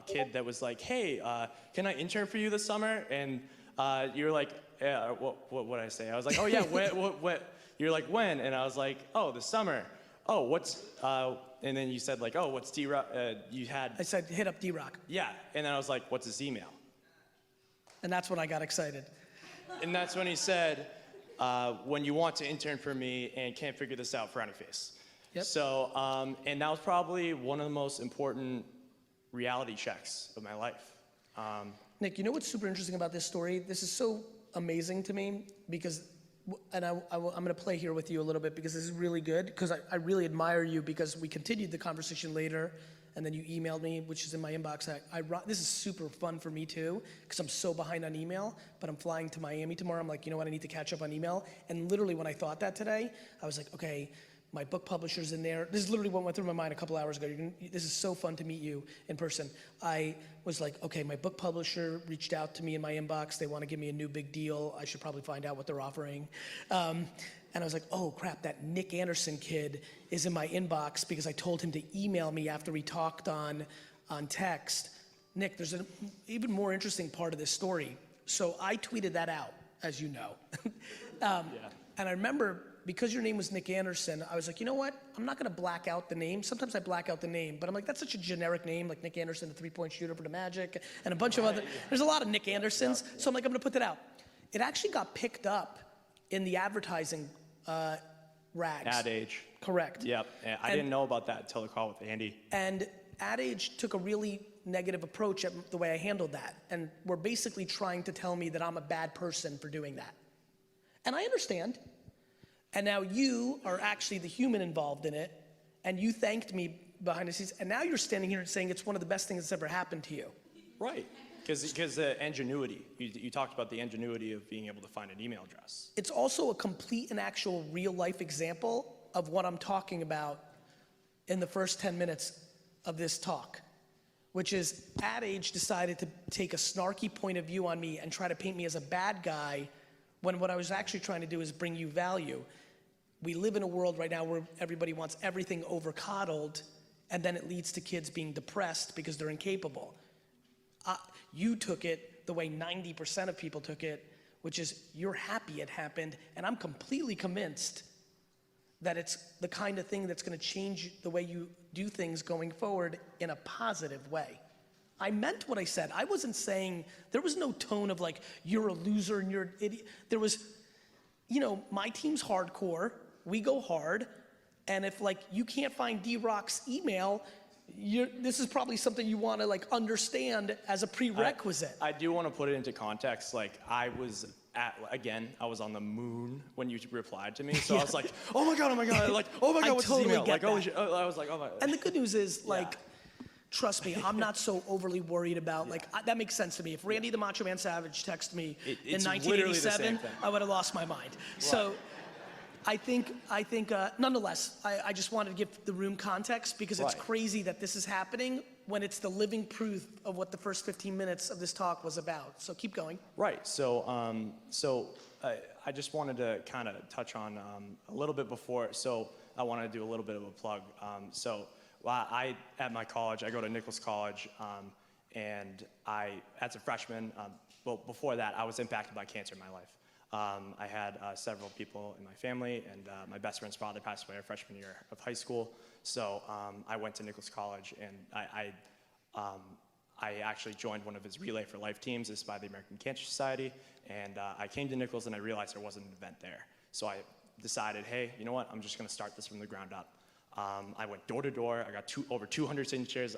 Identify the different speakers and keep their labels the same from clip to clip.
Speaker 1: kid that was like, "Hey, can I intern for you this summer?" And you were like, "Yeah." What did I say? I was like, "Oh yeah, what?" You're like, "When?" And I was like, "Oh, this summer." Oh, what's? And then you said like, "Oh, what's D-Rock?" You had.
Speaker 2: I said, hit up D-Rock.
Speaker 1: Yeah, and then I was like, "What's his email?"
Speaker 2: And that's when I got excited.
Speaker 1: And that's when he said, "When you want to intern for me and can't figure this out, frowny face."
Speaker 2: Yep.
Speaker 1: So, and that was probably one of the most important reality checks of my life.
Speaker 2: Nick, you know what's super interesting about this story? This is so amazing to me because, and I'm gonna play here with you a little bit because this is really good because I really admire you because we continued the conversation later and then you emailed me, which is in my inbox. This is super fun for me too because I'm so behind on email, but I'm flying to Miami tomorrow. I'm like, you know what, I need to catch up on email. And literally when I thought that today, I was like, okay, my book publisher's in there. This is literally what went through my mind a couple hours ago. This is so fun to meet you in person. I was like, okay, my book publisher reached out to me in my inbox. They want to give me a new big deal. I should probably find out what they're offering. And I was like, oh crap, that Nick Anderson kid is in my inbox because I told him to email me after we talked on text. Nick, there's an even more interesting part of this story. So I tweeted that out, as you know.
Speaker 1: Yeah.
Speaker 2: And I remember, because your name was Nick Anderson, I was like, you know what? I'm not gonna black out the name. Sometimes I black out the name, but I'm like, that's such a generic name, like Nick Anderson, the three-point shooter for the Magic, and a bunch of other, there's a lot of Nick Andersons, so I'm like, I'm gonna put that out. It actually got picked up in the advertising rags.
Speaker 1: Ad Age.
Speaker 2: Correct.
Speaker 1: Yep. I didn't know about that until the call with Andy.
Speaker 2: And Ad Age took a really negative approach at the way I handled that, and were basically trying to tell me that I'm a bad person for doing that. And I understand. And now you are actually the human involved in it, and you thanked me behind the scenes, and now you're standing here and saying it's one of the best things that's ever happened to you.
Speaker 1: Right, because the ingenuity, you talked about the ingenuity of being able to find an email address.
Speaker 2: It's also a complete and actual real life example of what I'm talking about in the first 10 minutes of this talk, which is Ad Age decided to take a snarky point of view on me and try to paint me as a bad guy when what I was actually trying to do is bring you value. We live in a world right now where everybody wants everything over-coddled, and then it leads to kids being depressed because they're incapable. You took it the way 90% of people took it, which is you're happy it happened, and I'm completely convinced that it's the kind of thing that's gonna change the way you do things going forward in a positive way. I meant what I said. I wasn't saying, there was no tone of like, you're a loser and you're an idiot. There was, you know, my team's hardcore, we go hard, and if like you can't find D-Rock's email, this is probably something you wanna like understand as a prerequisite.
Speaker 1: I do wanna put it into context, like I was on the moon when you replied to me, so I was like, oh my God, like, oh my God, what's
Speaker 2: totally
Speaker 1: his email?
Speaker 2: get
Speaker 1: Like,
Speaker 2: that.
Speaker 1: I was like, oh my.
Speaker 2: And the good news is, like, trust me, I'm not so overly worried about, like, that makes sense to me. If Randy the Macho Man Savage texted me in
Speaker 1: it's literally the same
Speaker 2: 1987,
Speaker 1: thing.
Speaker 2: I would have lost my mind. So I think, nonetheless, I just wanted to give the room context because it's
Speaker 1: Right.
Speaker 2: crazy that this is happening when it's the living proof of what the first 15 minutes of this talk was about. So keep going.
Speaker 1: Right, so I just wanted to kind of touch on a little bit before, so I wanted to do a little bit of a plug. At my college, I go to Nichols College, and as a freshman, before that, I was impacted by cancer in my life. I had several people in my family, and my best friend's father passed away our freshman year of high school. So I went to Nichols College, and I actually joined one of his Relay for Life teams. It's by the American Cancer Society, and I came to Nichols, and I realized there wasn't an event there. So I decided, hey, you know what? I'm just going to start this from the ground up. I went door to door. I got over 200 signatures.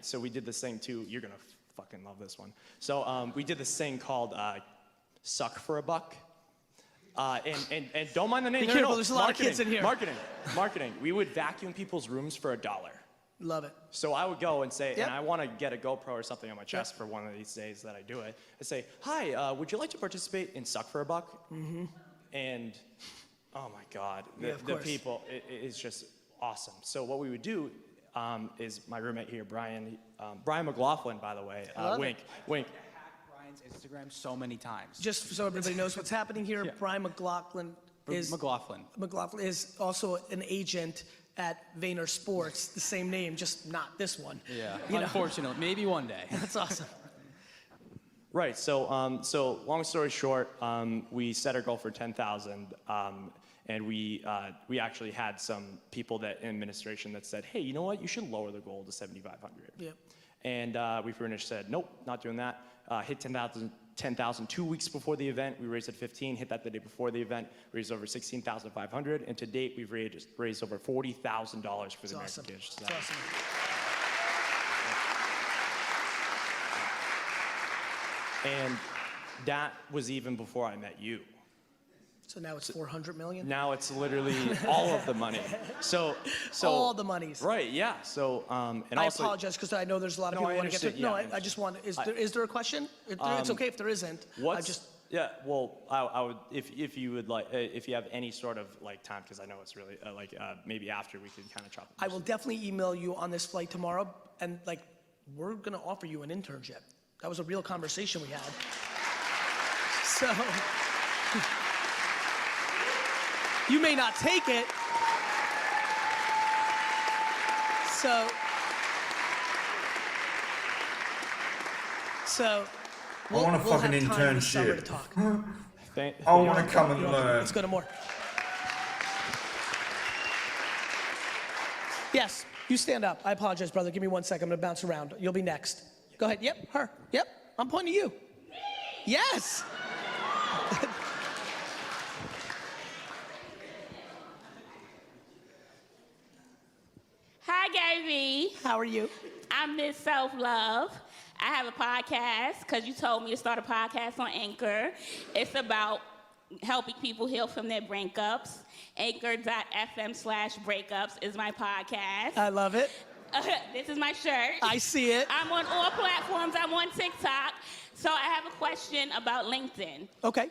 Speaker 1: So we did this thing too. You're gonna fucking love this one. So we did this thing called Suck for a Buck. And don't mind the name.
Speaker 2: Be
Speaker 1: No,
Speaker 2: careful,
Speaker 1: no,
Speaker 2: there's a lot of kids in here.
Speaker 1: Marketing. We would vacuum people's rooms for $1.
Speaker 2: Love it.
Speaker 1: So I would go and say,
Speaker 2: Yep.
Speaker 1: and I want to get a GoPro or something on my chest for one of these days that I do it. I say, hi, would you like to participate in Suck for a Buck? Mm-hmm. And oh my God, the people, it's just awesome. So what we would do is my roommate here, Brian McLaughlin, by the way, wink.
Speaker 3: Brian's Instagram so many times.
Speaker 2: Just so everybody knows what's happening here, Brian McLaughlin is
Speaker 3: McLaughlin
Speaker 2: is also an agent at Vayner Sports, the same name, just not this one.
Speaker 3: Yeah,
Speaker 2: You know?
Speaker 3: unfortunately, maybe one day.
Speaker 2: That's awesome.
Speaker 1: Right. So long story short, we set our goal for 10,000, and we actually had some people that in administration that said, hey, you know what? You should lower the goal to 7,500.
Speaker 2: Yep.
Speaker 1: And we pretty much said, nope, not doing that. Hit 10,000 2 weeks before the event. We raised at 15. Hit that the day before the event. Raised over 16,500. And to date, we've raised over $40,000 for the
Speaker 2: That's
Speaker 1: American
Speaker 2: awesome.
Speaker 1: Cancer
Speaker 2: That's
Speaker 1: Society.
Speaker 2: awesome.
Speaker 1: And that was even before I met you.
Speaker 2: So now it's 400 million?
Speaker 1: Now it's literally all of the money. So
Speaker 2: All the monies.
Speaker 1: Right, yeah. So and
Speaker 2: I
Speaker 1: also
Speaker 2: apologize because I know there's a lot of
Speaker 1: No,
Speaker 2: people
Speaker 1: I
Speaker 2: want to get to.
Speaker 1: understand.
Speaker 2: No,
Speaker 1: Yeah, I
Speaker 2: I just want. Is there a question? It's okay if there isn't.
Speaker 1: yeah, well, I would if you would like if you have any sort of like time, because I know it's really maybe after we can kind of chop.
Speaker 2: I will definitely email you on this flight tomorrow, and like we're gonna offer you an internship. That was a real conversation we had. So you may not take it. So
Speaker 4: I want a
Speaker 2: we'll
Speaker 4: fucking
Speaker 2: have time this summer to
Speaker 4: internship.
Speaker 2: talk.
Speaker 4: I want to come and
Speaker 2: You're welcome.
Speaker 4: learn.
Speaker 2: Let's go to more. Yes, you stand up. I apologize, brother. Give me 1 second. I'm gonna bounce around. You'll be next. Go ahead. Yep, her. Yep. I'm pointing to you. Yes.
Speaker 5: Hi, Gary.
Speaker 2: How are you?
Speaker 5: I'm Miss Self Love. I have a podcast because you told me to start a podcast on Anchor. It's about helping people heal from their breakups. Anchor.fm/breakups is my podcast.
Speaker 2: I love it.
Speaker 5: This is my shirt.
Speaker 2: I see it.
Speaker 5: I'm on all platforms. I'm on TikTok. So I have a question about LinkedIn.
Speaker 2: Okay.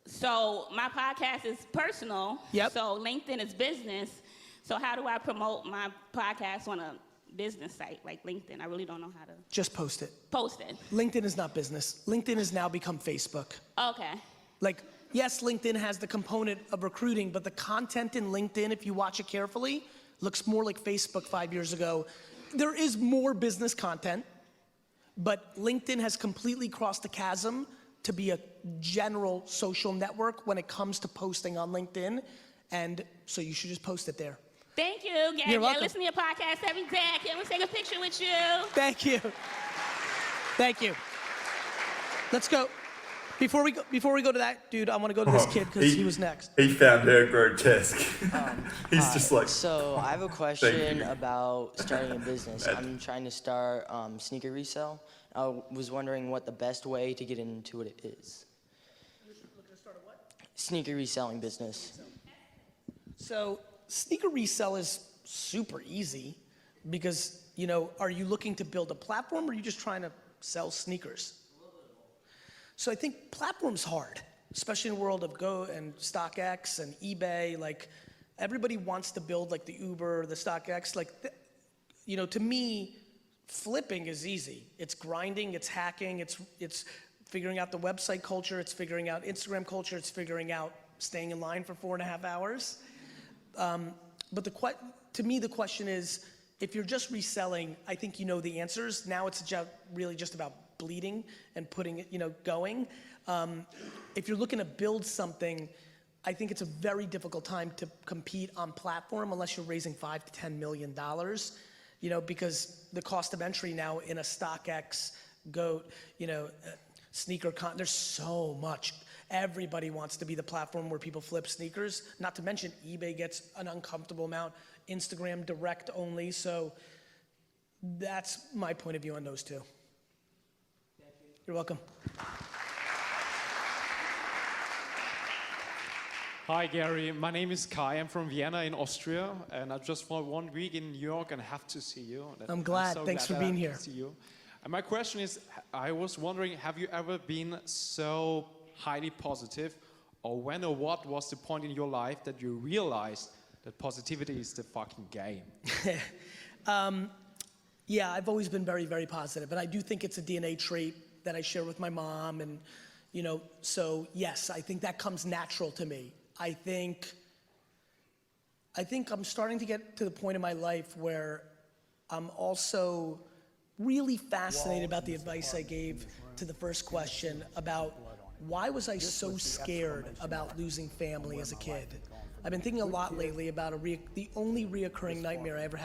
Speaker 5: So my podcast is personal.
Speaker 2: Yep.
Speaker 5: So LinkedIn is business. So how do I promote my podcast on a business site like LinkedIn? I really don't know how to
Speaker 2: Just post it.
Speaker 5: post it.
Speaker 2: LinkedIn is not business. LinkedIn has now become Facebook.
Speaker 5: Okay.
Speaker 2: Like, yes, LinkedIn has the component of recruiting, but the content in LinkedIn, if you watch it carefully, looks more like Facebook 5 years ago. There is more business content, but LinkedIn has completely crossed the chasm to be a general social network when it comes to posting on LinkedIn. And so you should just post it there.
Speaker 5: Thank you, Gary.
Speaker 2: You're welcome.
Speaker 5: I listen to your podcast every day. I can't wait to take a picture with you.
Speaker 2: Thank you. Thank you. Let's go. Before we go to that dude, I want to go to this kid because he was next.
Speaker 4: He found her grotesque. He's just like,
Speaker 6: So I have a question about starting a business. I'm trying to start sneaker resale. I was wondering what the best way to get into it is.
Speaker 2: You're looking to start a what?
Speaker 6: Sneaker reselling business.
Speaker 2: So sneaker resale is super easy because, you know, are you looking to build a platform or are you just trying to sell sneakers? So I think platform's hard, especially in the world of Go and StockX and eBay. Like everybody wants to build like the Uber, the StockX. Like, you know, to me, flipping is easy. It's grinding, it's hacking, it's figuring out the website culture, it's figuring out Instagram culture, it's figuring out staying in line for 4.5 hours. But to me, the question is, if you're just reselling, I think you know the answers. Now it's really just about bleeding and putting it, you know, going. If you're looking to build something, I think it's a very difficult time to compete on platform unless you're raising $5 to $10 million, you know, because the cost of entry now in a StockX, GOAT, you know, there's so much. Everybody wants to be the platform where people flip sneakers. Not to mention eBay gets an uncomfortable amount, Instagram direct only. So that's my point of view on those two. You're welcome.
Speaker 7: Hi Gary, my name is Kai. I'm from Vienna in Austria, and I just for 1 week in New York and have to see you.
Speaker 2: I'm glad. Thanks for being
Speaker 7: that I
Speaker 2: here.
Speaker 7: See you. And my question is, I was wondering, have you ever been so highly positive, or when or what was the point in your life that you realized that positivity is the fucking game?
Speaker 2: Yeah, I've always been very, very positive, and I do think it's a DNA trait that I share with my mom, and you know, so yes, I think that comes natural to me. I think I think I'm starting to get to the point in my life where I'm also really fascinated about the advice I gave to the first question about why was I so scared about losing family as a kid. I've been thinking a lot lately about the only reoccurring nightmare I ever had